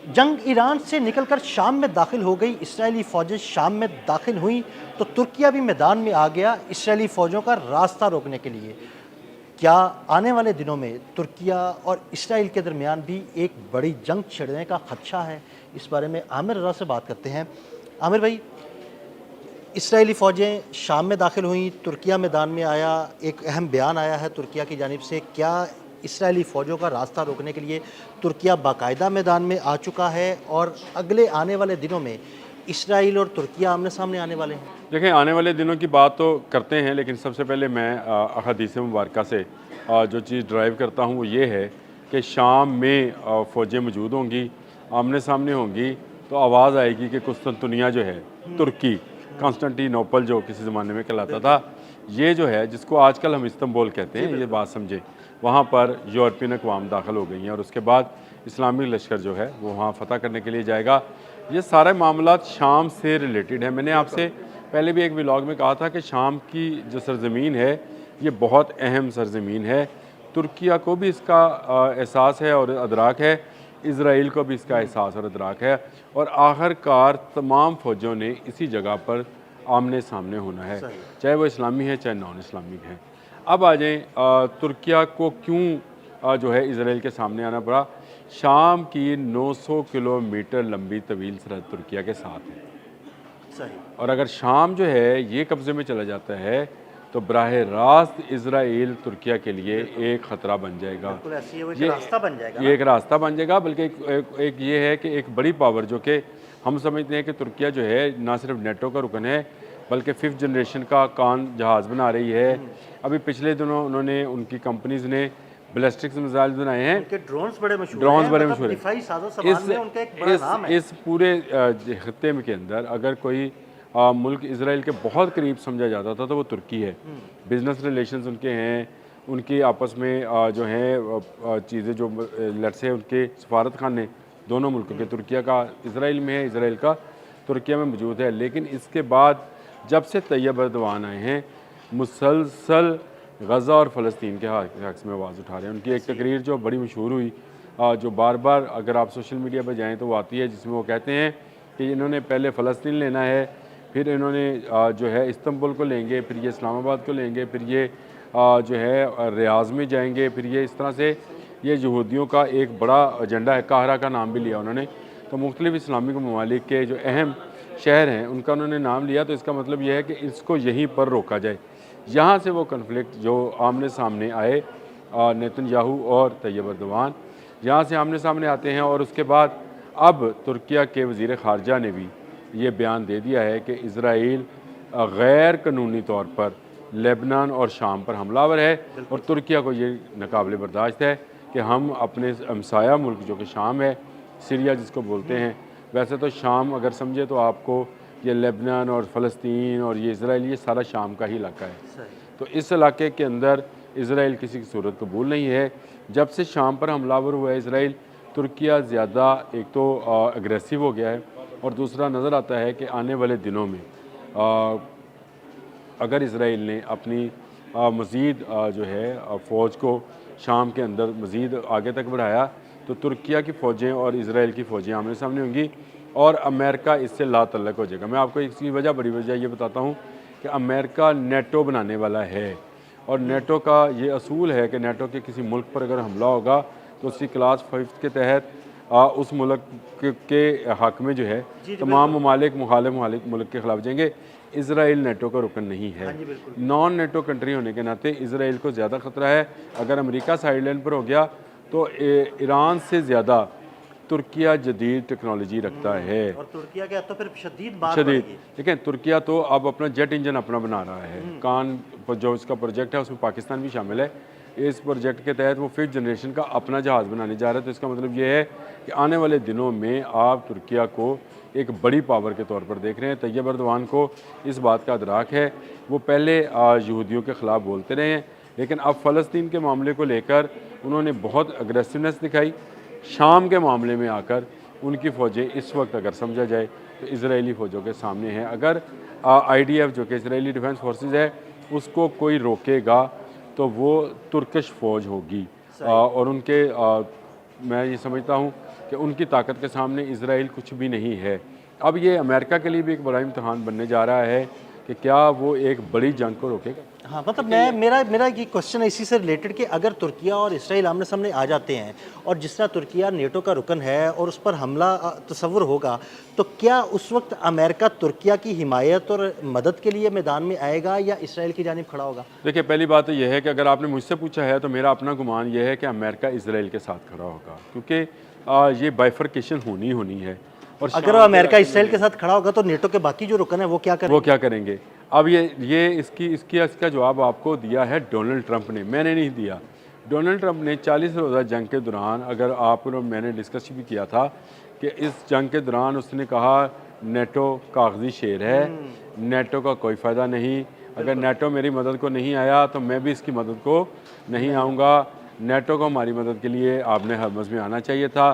जंग ईरान से निकलकर शाम में दाखिल हो गई, इसराइली फ़ौजें शाम में दाखिल हुईं तो तुर्किया भी मैदान में आ गया इसराइली फ़ौजों का रास्ता रोकने के लिए। क्या आने वाले दिनों में तुर्किया और इसराइल के दरमियान भी एक बड़ी जंग छिड़ने का खदशा है? इस बारे में आमिर रज़ा से बात करते हैं। आमिर भाई, इसराइली फ़ौजें शाम में दाखिल हुईं, तुर्किया मैदान में आया, एक अहम बयान आया है तुर्किया की जानिब से। क्या इसराइली फ़ौजों का रास्ता रोकने के लिए तुर्किया बाकायदा मैदान में आ चुका है और अगले आने वाले दिनों में इसराइल और तुर्किया आमने-सामने आने वाले हैं? देखें, आने वाले दिनों की बात तो करते हैं, लेकिन सबसे पहले मैं अहादीस मुबारका से जो चीज़ ड्राइव करता हूँ वो ये है कि शाम में फ़ौजें मौजूद होंगी, आमने सामने होंगी, तो आवाज़ आएगी कि कुस्तुनतुनिया जो है तुर्की, कॉन्स्टेंटिनोपल जो किसी ज़माने में कहलाता था, ये जो है जिसको आजकल हम इस्तांबुल कहते हैं, ये बात समझें, वहाँ पर यूरोपियन अक़वाम दाखिल हो गई हैं और उसके बाद इस्लामिक लश्कर जो है वो वहाँ फ़तह करने के लिए जाएगा। ये सारे मामलात शाम से रिलेटेड है। मैंने आपसे पहले भी एक व्लॉग में कहा था कि शाम की जो सरज़मीन है ये बहुत अहम सरज़मीन है। तुर्किया को भी इसका एहसास है और अदराक है, इज़राइल को भी इसका एहसास और अदराक है, और आखिरकार तमाम फ़ौजों ने इसी जगह पर आमने सामने होना है, चाहे वो इस्लामी है चाहे नॉन इस्लामिक है। अब आ जाएँ, तुर्किया को क्यों जो है इज़राइल के सामने आना पड़ा। शाम की 900 किलोमीटर लंबी तवील सरहद तुर्किया के साथ है, सही। और अगर शाम जो है ये कब्ज़े में चला जाता है तो बराह रास्त इज़राइल तुर्किया के लिए एक ख़तरा बन जाएगा। बिल्कुल ऐसी है, वो एक ये रास्ता बन जाएगा ये ना? एक रास्ता बन जाएगा, बल्कि एक ये है कि एक बड़ी पावर जो कि हम समझते हैं कि तुर्किया जो है ना सिर्फ नेटो का रुकन है, बल्कि 5th जनरेशन का कान जहाज़ बना रही है। अभी पिछले दिनों उन्होंने, उनकी कंपनीज़ ने बैलिस्टिक मिसाइल बनाए हैं, उनके ड्रोन्स बड़े मशहूर ड्रोन्स हैं, बड़े मतलब मशहूर दिफाई हैं। साज़ो-सामान में उनका एक बड़ा नाम है। इस पूरे खित्ते में के अंदर अगर कोई मुल्क इज़राइल के बहुत करीब समझा जाता था तो वो तुर्की है। बिज़नेस रिलेशंस उनके हैं, उनकी आपस में जो हैं चीज़ें जो लेट्स से उनके सफारत खाने दोनों मुल्कों के, तुर्किया का इज़राइल में है, इज़राइल का तुर्किया में मौजूद है। लेकिन इसके बाद जब से तैयब एर्दोआन आए हैं, मुसलसल गज़ा और फ़लस्तीन के हक़ में आवाज़ उठा रहे हैं। उनकी एक तकरीर जो बड़ी मशहूर हुई, जो बार बार अगर आप सोशल मीडिया पर जाएँ तो वो आती है, जिसमें वो कहते हैं कि इन्होंने पहले फ़लस्तीन लेना है, फिर इन्होंने जो है इस्तांबुल को लेंगे, फिर ये इस्लामाबाद को लेंगे, फिर ये जो है रियाज़ में जाएंगे, फिर ये इस तरह से ये यहूदियों का एक बड़ा एजेंडा है। काहिरा का नाम भी लिया उन्होंने, तो मुख्तलिफ़ इस्लामिक ममालिक के जो अहम शहर हैं उनका उन्होंने नाम लिया। तो इसका मतलब ये है कि इसको यहीं पर रोका जाए। यहाँ से वो कन्फ्लिक्ट जो आमने सामने आए, नेतन्याहू और तैयब एर्दोआन यहाँ से आमने सामने आते हैं, और उसके बाद अब तुर्किया के वज़ीर ख़ारजा ने भी ये बयान दे दिया है कि इज़राइल गैर कानूनी तौर पर लेबनान और शाम पर हमलावर है, और तुर्किया को ये नाकाबिले बर्दाश्त है कि हम अपने हमसाया मुल्क जो कि शाम है, सीरिया जिसको बोलते हैं, वैसे तो शाम अगर समझे तो आपको ये लेबनान और फ़लस्तीन और ये इज़राइल, ये सारा शाम का ही इलाका है। तो इस इलाके के अंदर इज़राइल किसी की सूरत कबूल नहीं है। जब से शाम पर हमलावर हुआ है इज़राइल, तुर्किया ज़्यादा एक तो अग्रेसिव हो गया है, और दूसरा नज़र आता है कि आने वाले दिनों में अगर इज़राइल ने अपनी मज़ीद जो है फ़ौज को शाम के अंदर मज़ीद आगे तक बढ़ाया, तो तुर्किया की फ़ौजें और इज़राइल की फ़ौजें आमने सामने होंगी, और अमेरिका इससे लातल्लक़ हो जाएगा। मैं आपको इसकी वजह, बड़ी वजह ये बताता हूँ कि अमेरिका नेटो बनाने वाला है, और नेटो का ये असूल है कि नेटो के किसी मुल्क पर अगर हमला होगा तो उसकी क्लास 5 के तहत उस मुल्क के हक़ में जो है तमाम ममालिक मुखालिफ मुल्क के ख़िलाफ़ जाएंगे। इज़राइल नेटो का रुकन नहीं है। नॉन नेटो कंट्री होने के नाते इज़राइल को ज़्यादा ख़तरा है। अगर अमेरिका साइडलाइन पर हो गया तो ईरान से ज़्यादा तुर्किया जदीद टेक्नोलॉजी रखता है, और तुर्किया के तो फिर शदीद बात शदीद। बढ़ेगी। देखें, तुर्किया तो अब अपना जेट इंजन अपना बना रहा है। कान जो इसका प्रोजेक्ट है उसमें पाकिस्तान भी शामिल है। इस प्रोजेक्ट के तहत वो 5th जनरेशन का अपना जहाज़ बनाने जा रहा है। तो इसका मतलब ये है कि आने वाले दिनों में आप तुर्किया को एक बड़ी पावर के तौर पर देख रहे हैं। तैयब एर्दोआन को इस बात का अदराक है। वो पहले यहूदियों के ख़िलाफ़ बोलते रहे हैं, लेकिन अब फ़लस्तीन के मामले को लेकर उन्होंने बहुत अग्रेसिवनेस दिखाई। शाम के मामले में आकर उनकी फ़ौजें इस वक्त अगर समझा जाए तो इज़राइली फ़ौजों के सामने हैं। अगर IDF जो कि इज़राइली डिफेंस फोर्सेस है उसको कोई रोकेगा तो वो तुर्किश फ़ौज होगी, और उनके मैं ये समझता हूँ कि उनकी ताकत के सामने इसराइल कुछ भी नहीं है। अब ये अमेरिका के लिए भी एक बड़ा इम्तहान बनने जा रहा है कि क्या वो एक बड़ी जंग को रोकेगा। हाँ, मतलब मैं मेरा मेरा ये क्वेश्चन है इसी से रिलेटेड कि अगर तुर्किया और इसराइल आमने सामने आ जाते हैं और जिस तरह तुर्किया नेटो का रुकन है और उस पर हमला तसव्वुर होगा, तो क्या उस वक्त अमेरिका तुर्किया की हिमायत और मदद के लिए मैदान में आएगा या इसराइल की जानिब खड़ा होगा? देखिए, पहली बात तो यह है कि अगर आपने मुझसे पूछा है तो मेरा अपना गुमान यह है कि अमेरिका इसराइल के साथ खड़ा होगा, क्योंकि ये बाइफरकेशन होनी है। और अगर वो अमेरिका इसराइल के साथ खड़ा होगा तो नेटो के बाकी जो रुकन है वो क्या करेंगे? वो क्या करेंगे? अब ये इसका जवाब आपको दिया है डोनाल्ड ट्रंप ने, मैंने नहीं दिया। डोनाल्ड ट्रंप ने 40 रोज़ा जंग के दौरान, अगर आप और मैंने डिस्कस भी किया था कि इस जंग के दौरान उसने कहा नेटो कागजी शेर है, नेटो का कोई फ़ायदा नहीं, अगर नेटो मेरी मदद को नहीं आया तो मैं भी इसकी मदद को नहीं आऊँगा। नेटो को हमारी मदद के लिए आपने हरमज़ में आना चाहिए था।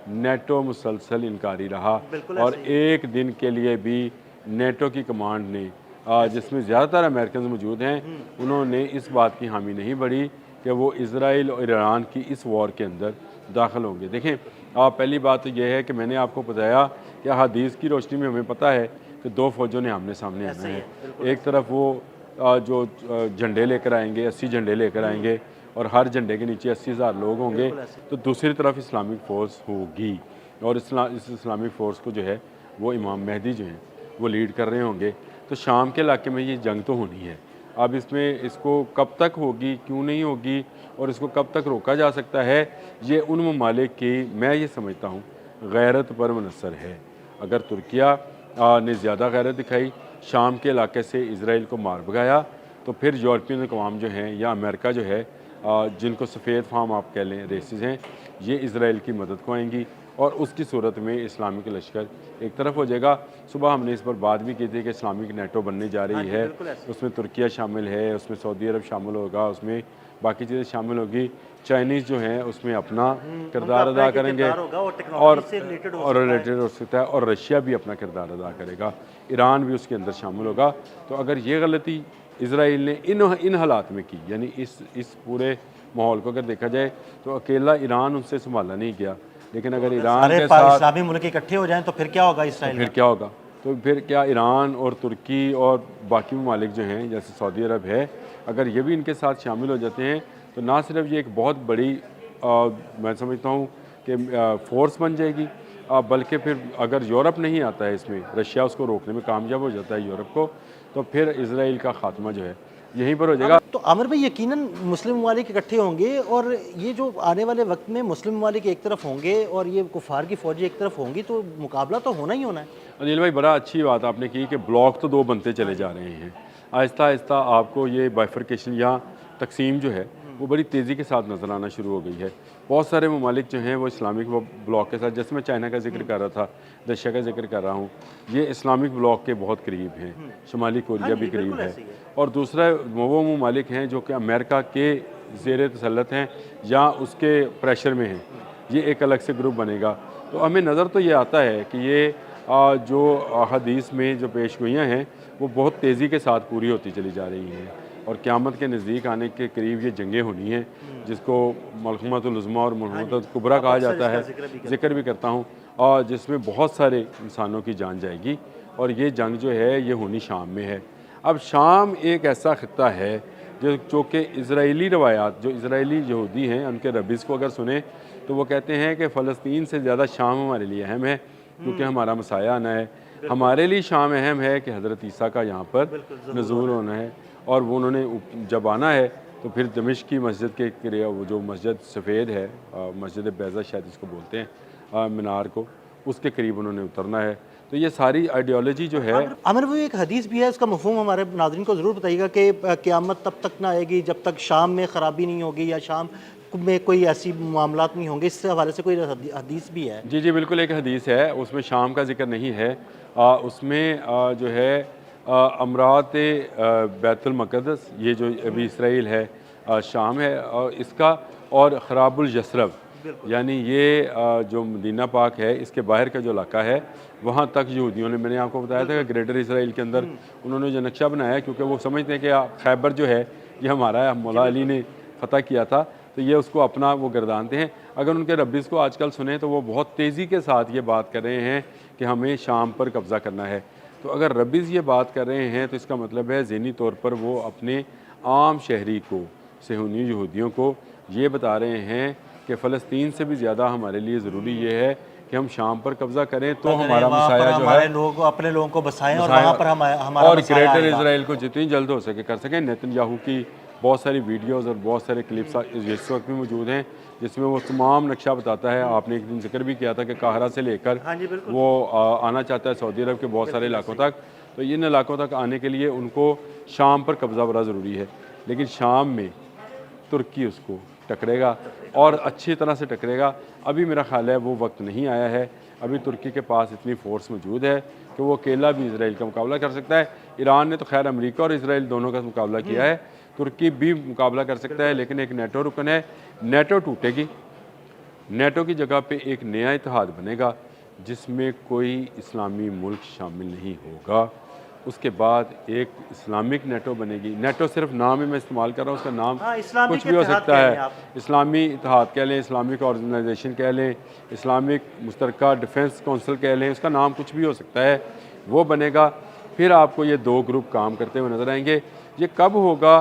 नेटो मुसलसल इनकारी रहा और एक दिन के लिए भी नेटो की कमांड ने, जिसमें ज़्यादातर अमेरिकन मौजूद हैं, उन्होंने इस बात की हामी नहीं बढ़ी कि वो इसराइल और ईरान की इस वॉर के अंदर दाखिल होंगे। देखें, पहली बात तो यह है कि मैंने आपको बताया कि हदीस की रोशनी में हमें पता है कि दो फ़ौजों ने आमने सामने आना है। एक तरफ वो जो झंडे लेकर आएंगे, 80 झंडे लेकर आएंगे और हर झंडे के नीचे 80,000 लोग होंगे, तो दूसरी तरफ इस्लामिक फ़ोर्स होगी और इस इस्लामिक फ़ोर्स को जो है वो इमाम मेहदी जो हैं वो लीड कर रहे होंगे। तो शाम के इलाके में ये जंग तो होनी है। अब इसको कब तक होगी, क्यों नहीं होगी और इसको कब तक रोका जा सकता है, ये उन ममालिक की, मैं ये समझता हूँ, गैरत पर मुनसर है। अगर तुर्किया ने ज़्यादा गैरत दिखाई, शाम के इलाके से इसराइल को मार भगाया, तो फिर यूरोपियन अक़वाम जो हैं या अमेरिका जो है, जिनको सफ़ेद फार्म आप कह लें, रेसिस हैं, ये इसराइल की मदद को आएंगी और उसकी सूरत में इस्लामिक लश्कर एक तरफ हो जाएगा। सुबह हमने इस पर बात भी की थी कि इस्लामिक नेटो बनने जा रही है, उसमें तुर्किया शामिल है, उसमें सऊदी अरब शामिल होगा, उसमें बाकी चीज़ें शामिल होगी। चाइनीज़ जो हैं उसमें अपना किरदार अदा करेंगे और रिलेटेड हो सकता है, और रशिया भी अपना किरदार अदा करेगा, ईरान भी उसके अंदर शामिल होगा। तो अगर ये गलती इसराइल ने इन हालात में की, यानी इस पूरे माहौल को अगर देखा जाए तो अकेला ईरान उनसे संभाला नहीं गया, लेकिन अगर ईरान के साथ इस्लामी मुल्क इकट्ठे हो जाएं तो फिर क्या होगा इसराइल? फिर क्या होगा? तो फिर क्या ईरान और तुर्की और बाकी ममालिक जो हैं जैसे सऊदी अरब है, अगर ये भी इनके साथ शामिल हो जाते हैं तो ना सिर्फ ये एक बहुत बड़ी मैं समझता हूँ कि फ़ोर्स बन जाएगी, बल्कि फिर अगर यूरोप नहीं आता है इसमें, रशिया उसको रोकने में कामयाब हो जाता है यूरोप को, तो फिर इसराइल का खात्मा जो है यहीं पर हो जाएगा। तो आमिर भाई, यकीनन मुस्लिम ममालिक इकट्ठे होंगे और ये जो आने वाले वक्त में मुस्लिम ममालिक एक तरफ होंगे और ये कुफार की फ़ौजें एक तरफ होंगी, तो मुकाबला तो होना ही होना है। अनिल भाई, बड़ा अच्छी बात आपने की कि ब्लॉक तो दो बनते चले जा रहे हैं। आहिस्ता आहिस्ता आपको ये बाइफरकेशन या तकसीम जो है वो बड़ी तेज़ी के साथ नज़र आना शुरू हो गई है। बहुत सारे ममालिक जो हैं वो इस्लामिक ब्लॉक के साथ, जैसे मैं चाइना का जिक्र कर रहा था, रशिया का जिक्र कर रहा हूँ, ये इस्लामिक ब्लॉक के बहुत करीब हैं, शुमाली कोरिया भी करीब है। और दूसरा वो ममालिक हैं जो कि अमेरिका के ज़ेर तसल्लुत हैं या उसके प्रेशर में हैं, ये एक अलग से ग्रुप बनेगा। तो हमें नज़र तो ये आता है कि ये जो हदीस में जो पेशगोइयाँ हैं वो बहुत तेज़ी के साथ पूरी होती चली जा रही हैं और क़यामत के नज़दीक आने के करीब ये जंगें होनी हैं, जिसको मलहमतुल उज़्मा और मलहमतुल कुबरा कहा जाता है, जिक्र भी करता हूँ, और जिसमें बहुत सारे इंसानों की जान जाएगी। और ये जंग जो है ये होनी शाम में है। अब शाम एक ऐसा ख़ित्ता है जो कि इज़राइली रवायात, जो इज़राइली यहूदी हैं उनके रबीज़ को अगर सुने तो वो कहते हैं कि फ़लस्तीन से ज़्यादा शाम हमारे लिए अहम है, क्योंकि हमारा मसाया आना है। हमारे लिए शाम अहम है कि हज़रत ईसा का यहाँ पर नज़ूल होना है, और वो उन्होंने जब आना है तो फिर दमिश्क की मस्जिद के करीब, वो जो मस्जिद सफ़ेद है, मस्जिद बैज़ा शायद इसको बोलते हैं, मीनार को, उसके करीब उन्होंने उतरना है। तो ये सारी आइडियोलॉजी जो है। आमिर, वो एक हदीस भी है, उसका मफ़हूम हमारे नाज़रीन को ज़रूर बताइएगा कि क़यामत तब तक ना आएगी जब तक शाम में ख़राबी नहीं होगी या शाम में कोई ऐसी मामलात नहीं होंगे। इस हवाले से कोई हदीस भी है? जी, बिल्कुल एक हदीस है, उसमें शाम का जिक्र नहीं है। उसमें जो है अमरात बैतुल मक़दस, ये जो अभी इसराइल है, शाम है, और इसका और ख़राबुल यसरब, यानी ये जो मदीना पाक है इसके बाहर का जो इलाका है वहाँ तक यहूदियों ने, मैंने आपको बताया था कि ग्रेटर इसराइल के अंदर उन्होंने जो नक्शा बनाया है, क्योंकि वो समझते हैं कि खैबर जो है ये हमारा है, मौला अली ने फ़तह किया था, तो ये उसको अपना वो गर्दानते हैं। अगर उनके रब्बीज़ को आजकल सुने तो वो बहुत तेज़ी के साथ ये बात कर रहे हैं कि हमें शाम पर कब्ज़ा करना है। तो अगर रब्बीज़ ये बात कर रहे हैं तो इसका मतलब है ज़हनी तौर पर वो अपने आम शहरी को, सहूनी यहूदियों को ये बता रहे हैं कि फ़लस्तीन से भी ज़्यादा हमारे लिए ज़रूरी ये है कि हम शाम पर कब्ज़ा करें तो हमारा वहाँ पर मसाया जो हमारे है लोग अपने लोगों को बसाएं और मसाया वहाँ पर हमारा और मसाया ग्रेटर आएगा। इसराइल को जितनी जल्द हो सके कर सकें। नेतन्याहू की बहुत सारी वीडियोज़ और बहुत सारे क्लिप्स इस वक्त भी मौजूद हैं जिसमें वो तमाम नक्शा बताता है। आपने एक दिन जिक्र भी किया था कि काहिरा से लेकर हाँ जी, बिल्कुल। वो आना चाहता है सऊदी अरब के बहुत सारे इलाकों तक। तो इन इलाकों तक आने के लिए उनको शाम पर कब्ज़ा बड़ा ज़रूरी है, लेकिन शाम में तुर्की उसको टकरेगा और अच्छी तरह से टकरेगा। अभी मेरा ख़्याल है वो वक्त नहीं आया है। अभी तुर्की के पास इतनी फ़ोर्स मौजूद है कि वो अकेला भी इसराइल का मुकाबला कर सकता है। ईरान ने तो खैर अमेरिका और इसराइल दोनों का मुकाबला किया है, तुर्की भी मुकाबला कर सकता है, लेकिन एक नेटो रुकन है। नेटो टूटेगी, नेटो की जगह पे एक नया इत्तेहाद बनेगा जिसमें कोई इस्लामी मुल्क शामिल नहीं होगा। उसके बाद एक इस्लामिक नेटो बनेगी। नेटो सिर्फ नाम ही मैं इस्तेमाल कर रहा हूँ, उसका नाम हाँ, इस्लामिक कुछ भी हो इत्तेहाद सकता कह लें है। आप। इस्लामी इत्तेहाद कह लें, इस्लामिक ऑर्गेनाइजेशन कह लें, इस्लामिक मुश्तरका डिफेंस काउंसिल कह लें, उसका नाम कुछ भी हो सकता है, वो बनेगा। फिर आपको ये दो ग्रुप काम करते हुए नज़र आएंगे। ये कब होगा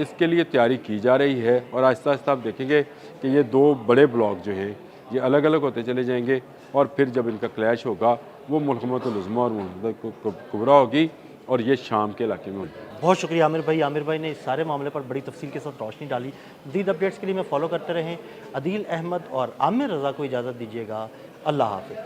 इसके लिए तैयारी की जा रही है और आहिस्ता आहिस्ता आप देखेंगे कि ये दो बड़े ब्लॉक जो हैं ये अलग अलग होते चले जाएंगे और फिर जब इनका क्लैश होगा वो मुल्कमतुल उज़्मा और मुल्कमतुल कुबरा होगी और ये शाम के इलाके में होगी। बहुत शुक्रिया आमिर भाई। आमिर भाई ने इस सारे मामले पर बड़ी तफसील के साथ रोशनी डाली। मज़ीद अपडेट्स के लिए मैं फॉलो करते रहें। अदील अहमद और आमिर रज़ा को इजाज़त दीजिएगा। अल्लाह हाफ़िज़।